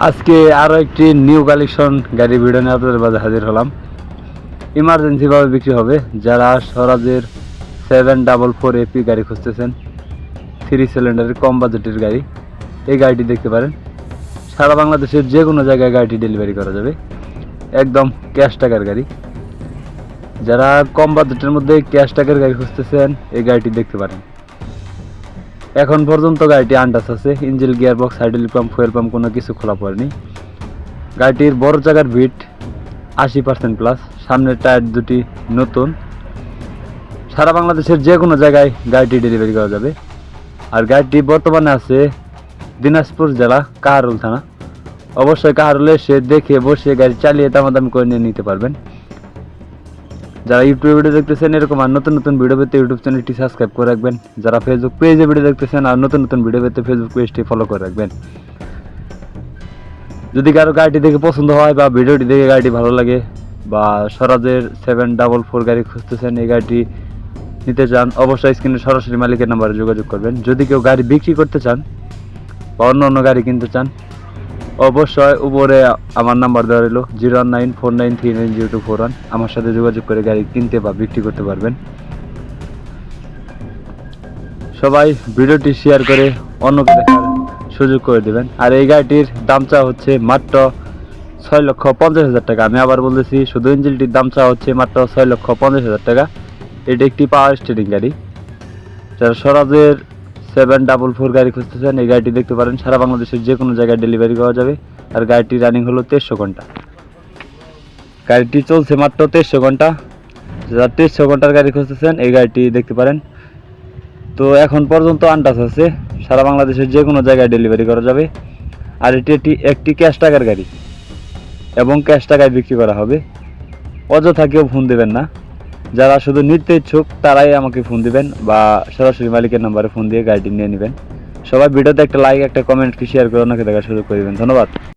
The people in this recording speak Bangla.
আজকে আরও একটি নিউ কালেকশন গাড়ি ভিডিও নিয়ে আপনাদের মাঝে হাজির হলাম। ইমার্জেন্সিভাবে বিক্রি হবে। যারা স্বরাজের 744 এপি গাড়ি খুঁজতেছেন, 3 সিলিন্ডারের কম বাজেটের গাড়ি, এই গাড়িটি দেখতে পারেন। সারা বাংলাদেশের যে কোনো জায়গায় গাড়িটি ডেলিভারি করা যাবে, একদম ক্যাশ টাকার গাড়ি। যারা কম বাজেটের মধ্যে ক্যাশ টাকার গাড়ি খুঁজতেছেন, এই গাড়িটি দেখতে পারেন। এখন পর্যন্ত গাড়িটি আনটাচ আছে, engine, gear box, hydraulic pump, fuel pump কোনো কিছু খোলা পড়েনি। গাড়িটির বড় জায়গার বিট 80% প্লাস, সামনের টায়ার দুটি নতুন। সারা বাংলাদেশের যে কোনো জায়গায় গাড়িটি ডেলিভারি করা যাবে। আর গাড়িটি বর্তমানে আছে দিনাজপুর জেলা কাহারোল থানা। অবশ্যই কাহারোলে এসে দেখে বসে গাড়ি চালিয়ে দামাদামি করে নিয়ে নিতে পারবেন। যারা ইউটিউবে ভিডিও দেখতেছেন, এরকম আর নতুন নতুন ভিডিও পেতে ইউটিউব চ্যানেলটি সাবস্ক্রাইব করে রাখবেন। যারা ফেসবুক পেজে ভিডিও দেখতেছেন আর নতুন নতুন ভিডিও পেতে ফেসবুক পেজটি ফলো করে রাখবেন। যদি কারো গাড়িটি দেখে পছন্দ হয় বা ভিডিওটি দেখে গাড়িটি ভালো লাগে বা স্বরাজের 744 গাড়ি খুঁজতেছেন, এই গাড়িটি নিতে চান, অবশ্যই স্ক্রিনে সরাসরি মালিকের নাম্বারে যোগাযোগ করবেন। যদি কেউ গাড়ি বিক্রি করতে চান বা অন্য গাড়ি কিনতে চান, অবশ্যই উপরে আমার নাম্বার দেওয়া রইল 01949390241। আমার সাথে যোগাযোগ করে গাড়ি কিনতে বা বিক্রি করতে পারবেন। সবাই ভিডিওটি শেয়ার করে অন্যকে দেখার সুযোগ করে দেবেন। আর এই গাড়িটির দাম চা হচ্ছে মাত্র 6,50,000 টাকা। আমি আবার বলতেছি, শুধু ইঞ্জিনটির দাম চা হচ্ছে মাত্র 6,50,000 টাকা। এটি একটি পাওয়ার স্টিয়ারিং গাড়ি। যারা স্বরাজের 744 গাড়ি খুঁজতেছেন, এই গাড়িটি দেখতে পারেন। সারা বাংলাদেশের যে কোনো জায়গায় ডেলিভারি করা যাবে। আর গাড়িটি রানিং হলো 2300 ঘন্টা। গাড়িটি চলছে মাত্র 2300 ঘন্টা। যারা 2300 ঘন্টার গাড়ি খুঁজতেছেন, এই গাড়িটি দেখতে পারেন। তো এখন পর্যন্ত আনটাচ আছে, সারা বাংলাদেশের যে কোনো জায়গায় ডেলিভারি করা যাবে। আর এটি একটি ক্যাশ টাকার গাড়ি এবং ক্যাশ টাকায় বিক্রি করা হবে। অযথা কেউ ফোন দেবেন না। যারা শুধু নিতে ইচ্ছুক তারাই আমাকে ফোন দিবেন বা সরাসরি মালিকের নাম্বারে ফোন দিয়ে গাড়িটি নিয়ে নেবেন। সবাই ভিডিওতে একটা লাইক, একটা কমেন্ট, শেয়ার করে অন্যকে দেখার সুযোগ করে দেবেন। ধন্যবাদ।